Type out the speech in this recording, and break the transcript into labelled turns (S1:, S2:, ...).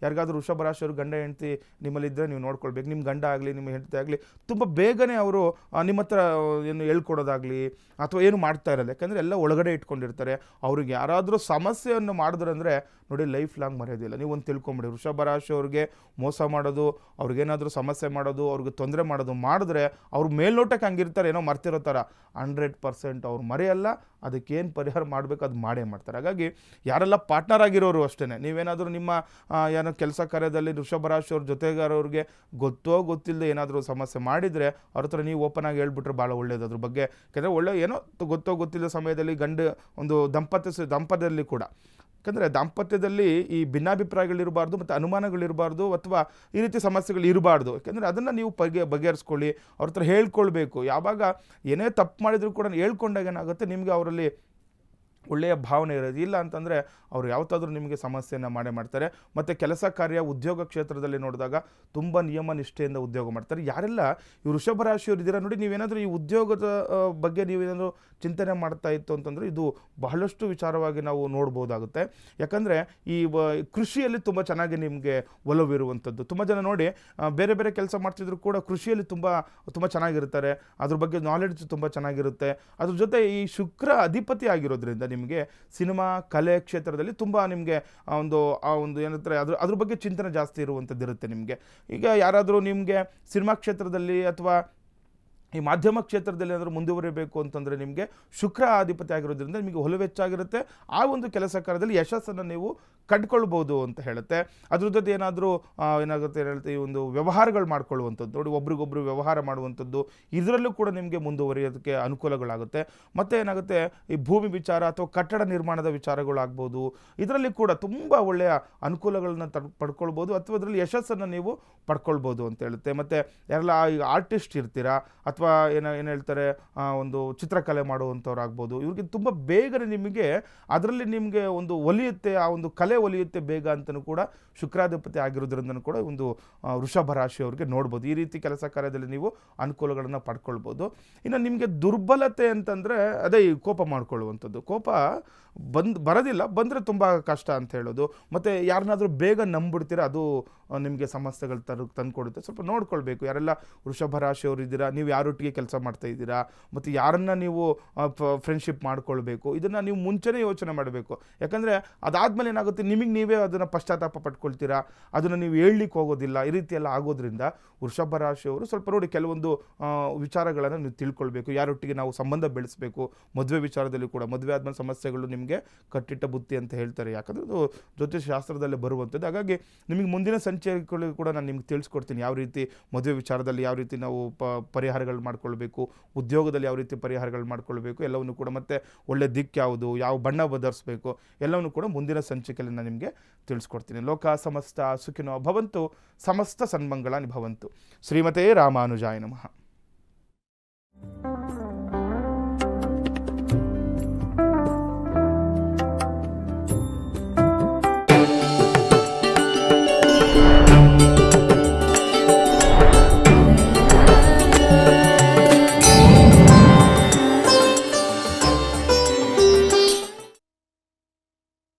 S1: ಯಾರಿಗಾದ್ರೂ ವೃಷಭ ರಾಶಿಯವರು ಗಂಡ ಹೆಂಡತಿ ನಿಮ್ಮಲ್ಲಿದ್ದರೆ ನೀವು ನೋಡ್ಕೊಳ್ಬೇಕು. ನಿಮ್ಮ ಗಂಡ ಆಗಲಿ ನಿಮ್ಮ ಹೆಂಡತಿ ಆಗಲಿ ತುಂಬ ಬೇಗನೆ ಅವರು ನಿಮ್ಮ ಹತ್ರ ಏನು ಹೇಳ್ಕೊಡೋದಾಗಲಿ ಅಥವಾ ಏನು ಮಾಡ್ತಾ ಇರಲ್ಲ. ಯಾಕಂದರೆ ಎಲ್ಲ ಒಳಗಡೆ ಇಟ್ಕೊಂಡಿರ್ತಾರೆ. ಅವ್ರಿಗೆ ಯಾರಾದರೂ ಸಮಸ್ಯೆಯನ್ನು ಮಾಡಿದ್ರಂದರೆ ನೋಡಿ ಲೈಫ್ ಲಾಂಗ್ ಮರೆಯೋದಿಲ್ಲ. ನೀವು ಒಂದು ತಿಳ್ಕೊಂಬಿಡಿ, ವೃಷಭ ರಾಶಿಯವ್ರಿಗೆ ಮೋಸ ಮಾಡೋದು, ಅವ್ರಿಗೇನಾದರೂ ಸಮಸ್ಯೆ ಮಾಡೋದು, ಅವ್ರಿಗೆ ತೊಂದರೆ ಮಾಡೋದು ಮಾಡಿದ್ರೆ ಅವ್ರು ಮೇಲ್ನೋಟಕ್ಕೆ ಹಂಗಿರ್ತಾರೆ, ಏನೋ ಮರ್ತಿರೋ ಥರ. 100% ಅವ್ರು ಮರೆಯಲ್ಲ. ಅದಕ್ಕೇನು ಪರಿಹಾರ ಮಾಡಬೇಕು ಅದು ಮಾಡೇ ಮಾಡ್ತಾರೆ. ಹಾಗಾಗಿ ಯಾರೆಲ್ಲ ಪಾರ್ಟ್ನರ್ ಆಗಿರೋರು ಅಷ್ಟೇ, ನೀವೇನಾದರೂ ನಿಮ್ಮ ಏನೋ ಕೆಲಸ ಕಾರ್ಯದಲ್ಲಿ ವೃಷಭ ರಾಶಿಯವ್ರ ಜೊತೆಗಾರವ್ರಿಗೆ ಗೊತ್ತೋ ಗೊತ್ತಿಲ್ಲದೆ ಏನಾದರೂ ಸಮಸ್ಯೆ ಮಾಡಿದರೆ ಅವ್ರ ಹತ್ರ ನೀವು ಓಪನ್ ಆಗಿ ಹೇಳ್ಬಿಟ್ರೆ ಭಾಳ ಒಳ್ಳೇದು ಅದ್ರ ಬಗ್ಗೆ. ಯಾಕೆಂದರೆ ಒಳ್ಳೆ ಏನೋ ಗೊತ್ತೋ ಗೊತ್ತಿಲ್ಲದ ಸಮಯದಲ್ಲಿ ಒಂದು ದಂಪತ್ಯದಲ್ಲಿ ಕೂಡ, ಯಾಕಂದರೆ ದಾಂಪತ್ಯದಲ್ಲಿ ಈ ಭಿನ್ನಾಭಿಪ್ರಾಯಗಳಿರಬಾರ್ದು ಮತ್ತು ಅನುಮಾನಗಳಿರಬಾರ್ದು ಅಥವಾ ಈ ರೀತಿ ಸಮಸ್ಯೆಗಳು ಇರಬಾರ್ದು. ಯಾಕೆಂದರೆ ಅದನ್ನು ನೀವು ಬಗೆಹರಿಸ್ಕೊಳ್ಳಿ, ಅವ್ರ ಹತ್ರ ಹೇಳ್ಕೊಳ್ಬೇಕು. ಯಾವಾಗ ಏನೇ ತಪ್ಪು ಮಾಡಿದರೂ ಕೂಡ ಹೇಳ್ಕೊಂಡಾಗ ಏನಾಗುತ್ತೆ, ನಿಮಗೆ ಅವರಲ್ಲಿ ಒಳ್ಳೆಯ ಭಾವನೆ ಇರೋದು. ಇಲ್ಲ ಅಂತಂದರೆ ಅವ್ರು ಯಾವತ್ತಾದರೂ ನಿಮಗೆ ಸಮಸ್ಯೆಯನ್ನು ಮಾಡ್ತಾರೆ. ಮತ್ತು ಕೆಲಸ ಕಾರ್ಯ ಉದ್ಯೋಗ ಕ್ಷೇತ್ರದಲ್ಲಿ ನೋಡಿದಾಗ ತುಂಬ ನಿಯಮ ನಿಷ್ಠೆಯಿಂದ ಉದ್ಯೋಗ ಮಾಡ್ತಾರೆ. ಯಾರೆಲ್ಲ ಈ ವೃಷಭ ರಾಶಿಯವರು ಇದ್ದೀರಾ ನೋಡಿ, ನೀವೇನಾದರೂ ಈ ಉದ್ಯೋಗದ ಬಗ್ಗೆ ನೀವೇನಾದರೂ ಚಿಂತನೆ ಮಾಡ್ತಾ ಇತ್ತು ಅಂತಂದರೆ ಇದು ಬಹಳಷ್ಟು ವಿಚಾರವಾಗಿ ನಾವು ನೋಡ್ಬೋದಾಗುತ್ತೆ. ಯಾಕಂದರೆ ಈ ಕೃಷಿಯಲ್ಲಿ ತುಂಬ ಚೆನ್ನಾಗಿ ನಿಮಗೆ ಒಲವಿರುವಂಥದ್ದು. ತುಂಬ ಜನ ನೋಡಿ ಬೇರೆ ಬೇರೆ ಕೆಲಸ ಮಾಡ್ತಿದ್ರು ಕೂಡ ಕೃಷಿಯಲ್ಲಿ ತುಂಬ ಚೆನ್ನಾಗಿರ್ತಾರೆ. ಅದ್ರ ಬಗ್ಗೆ ನಾಲೆಡ್ಜ್ ತುಂಬ ಚೆನ್ನಾಗಿರುತ್ತೆ. ಅದ್ರ ಜೊತೆ ಈ ಶುಕ್ರ ಅಧಿಪತಿ ಆಗಿರೋದ್ರಿಂದ ನಿಮಗೆ ಸಿನಿಮಾ ಕಲೆ ಕ್ಷೇತ್ರದಲ್ಲಿ ತುಂಬ ನಿಮಗೆ ಒಂದು ಏನಂತಾರೆ ಅದ್ರ ಬಗ್ಗೆ ಚಿಂತನೆ ಜಾಸ್ತಿ ಇರುವಂಥದ್ದು ಇರುತ್ತೆ ನಿಮಗೆ. ಈಗ ಯಾರಾದರೂ ನಿಮಗೆ ಸಿನಿಮಾ ಕ್ಷೇತ್ರದಲ್ಲಿ ಅಥವಾ ಈ ಮಾಧ್ಯಮ ಕ್ಷೇತ್ರದಲ್ಲಿ ಏನಾದರೂ ಮುಂದುವರಿಬೇಕು ಅಂತಂದರೆ ನಿಮಗೆ ಶುಕ್ರ ಅಧಿಪತಿ ಆಗಿರೋದ್ರಿಂದ ನಿಮಗೆ ಒಲವು ಹೆಚ್ಚಾಗಿರುತ್ತೆ. ಆ ಒಂದು ಕೆಲಸ ಕಾರ್ಯದಲ್ಲಿ ಯಶಸ್ಸನ್ನು ನೀವು ಕಂಡುಕೊಳ್ಬೋದು ಅಂತ ಹೇಳುತ್ತೆ. ಅದ್ರ ಜೊತೆ ಏನಾದರೂ ಏನಾಗುತ್ತೆ ಹೇಳುತ್ತೆ, ಈ ಒಂದು ವ್ಯವಹಾರಗಳು ಮಾಡ್ಕೊಳ್ಳುವಂಥದ್ದು ನೋಡಿ, ಒಬ್ರಿಗೊಬ್ರು ವ್ಯವಹಾರ ಮಾಡುವಂಥದ್ದು, ಇದರಲ್ಲೂ ಕೂಡ ನಿಮಗೆ ಮುಂದುವರಿಯೋದಕ್ಕೆ ಅನುಕೂಲಗಳಾಗುತ್ತೆ. ಮತ್ತು ಏನಾಗುತ್ತೆ, ಈ ಭೂಮಿ ವಿಚಾರ ಅಥವಾ ಕಟ್ಟಡ ನಿರ್ಮಾಣದ ವಿಚಾರಗಳಾಗ್ಬೋದು, ಇದರಲ್ಲಿ ಕೂಡ ತುಂಬ ಒಳ್ಳೆಯ ಅನುಕೂಲಗಳನ್ನ ಪಡ್ಕೊಳ್ಬೋದು ಅಥವಾ ಅದರಲ್ಲಿ ಯಶಸ್ಸನ್ನು ನೀವು ಪಡ್ಕೊಳ್ಬೋದು ಅಂತ ಹೇಳುತ್ತೆ. ಮತ್ತು ಯಾರೆಲ್ಲ ಈಗ ಆರ್ಟಿಸ್ಟ್ ಇರ್ತೀರಾ ಅಥವಾ ಏನು ಹೇಳ್ತಾರೆ ಒಂದು ಚಿತ್ರಕಲೆ ಮಾಡುವಂಥವ್ರು ಆಗ್ಬೋದು, ಇವ್ರಿಗೆ ತುಂಬ ಬೇಗನೆ ನಿಮಗೆ ಅದರಲ್ಲಿ ನಿಮಗೆ ಒಂದು ಒಲಿಯುತ್ತೆ, ಆ ಒಂದು ಕಲೆ ಒಲಿಯುತ್ತೆ ಬೇಗ ಅಂತಲೂ ಕೂಡ ಶುಕ್ರಾಧಿಪತಿ ಆಗಿರೋದ್ರಿಂದ ಕೂಡ ಒಂದು ವೃಷಭ ರಾಶಿಯವ್ರಿಗೆ ನೋಡ್ಬೋದು. ಈ ರೀತಿ ಕೆಲಸ ಕಾರ್ಯದಲ್ಲಿ ನೀವು ಅನುಕೂಲಗಳನ್ನು ಪಡ್ಕೊಳ್ಬೋದು. ಇನ್ನು ನಿಮಗೆ ದುರ್ಬಲತೆ ಅಂತಂದರೆ ಅದೇ ಈ ಕೋಪ ಮಾಡ್ಕೊಳ್ಳುವಂಥದ್ದು. ಕೋಪ ಬರೋದಿಲ್ಲ, ಬಂದರೆ ತುಂಬ ಕಷ್ಟ ಅಂತ ಹೇಳೋದು. ಮತ್ತು ಯಾರನ್ನಾದರೂ ಬೇಗ ನಂಬಿಡ್ತೀರ, ಅದು ನಿಮಗೆ ಸಮಸ್ಯೆಗಳು ತಂದುಕೊಡುತ್ತೆ. ಸ್ವಲ್ಪ ನೋಡ್ಕೊಳ್ಬೇಕು. ಯಾರೆಲ್ಲ ವೃಷಭ ರಾಶಿಯವರು ಇದ್ದೀರಾ, ನೀವು ಯಾರೊಟ್ಟಿಗೆ ಕೆಲಸ ಮಾಡ್ತಾ ಇದ್ದೀರಾ ಮತ್ತು ಯಾರನ್ನು ನೀವು ಫ್ರೆಂಡ್ಶಿಪ್ ಮಾಡ್ಕೊಳ್ಬೇಕು, ಇದನ್ನು ನೀವು ಮುಂಚೆನೇ ಯೋಚನೆ ಮಾಡಬೇಕು. ಯಾಕಂದರೆ ಅದಾದಮೇಲೆ ಏನಾಗುತ್ತೆ, ನಿಮಗೆ ನೀವೇ ಅದನ್ನು ಪಶ್ಚಾತ್ತಾಪ ಪಡ್ಕೊಳ್ತೀರಾ, ಅದನ್ನು ನೀವು ಹೇಳಲಿಕ್ಕೆ ಹೋಗೋದಿಲ್ಲ. ಈ ರೀತಿಯೆಲ್ಲ ಆಗೋದ್ರಿಂದ ವೃಷಭ ರಾಶಿಯವರು ಸ್ವಲ್ಪ ನೋಡಿ ಕೆಲವೊಂದು ವಿಚಾರಗಳನ್ನು ನೀವು ತಿಳ್ಕೊಳ್ಬೇಕು. ಯಾರೊಟ್ಟಿಗೆ ನಾವು ಸಂಬಂಧ ಬೆಳೆಸಬೇಕು. ಮದುವೆ ವಿಚಾರದಲ್ಲಿ ಕೂಡ ಮದುವೆ ಆದಮೇಲೆ ಸಮಸ್ಯೆಗಳು ನಿಮಗೆ ಕಟ್ಟಿಟ್ಟ ಬುತ್ತಿ ಅಂತ ಹೇಳ್ತಾರೆ. ಯಾಕಂದರೆ ಅದು ಜ್ಯೋತಿಷ ಶಾಸ್ತ್ರದಲ್ಲೇ ಬರುವಂಥದ್ದು. ಹಾಗಾಗಿ ನಿಮಗೆ ಮುಂದಿನ ಸಂಚಿಕೆಗಳು ಕೂಡ ನಾನು ನಿಮ್ಗೆ ತಿಳಿಸ್ಕೊಡ್ತೀನಿ, ಯಾವ ರೀತಿ ಮದುವೆ ವಿಚಾರದಲ್ಲಿ ಯಾವ ರೀತಿ ನಾವು ಪರಿಹಾರಗಳು ಮಾಡ್ಕೊಳ್ಬೇಕು, ಉದ್ಯೋಗದಲ್ಲಿ ಯಾವ ರೀತಿ ಪರಿಹಾರಗಳು ಮಾಡ್ಕೊಳ್ಬೇಕು ಎಲ್ಲವನ್ನು ಕೂಡ, ಮತ್ತು ಒಳ್ಳೆ ದಿಕ್ಕು ಯಾವುದು, ಯಾವ ಬಣ್ಣ ಬದಲಿಸಬೇಕು ಎಲ್ಲವನ್ನು ಕೂಡ ಮುಂದಿನ ಸಂಚಿಕೆಯಲ್ಲಿ ನಾನು ನಿಮಗೆ ತಿಳಿಸ್ಕೊಡ್ತೀನಿ. ಲೋಕ ಸಮಸ್ತ ಸುಖಿನೋ ಭವಂತು, ಸಮಸ್ತ ಸನ್ಮಂಗಳಾನಿ ಭವಂತು. ಶ್ರೀಮತೇ ರಾಮಾನುಜಾಯ ನಮಃ.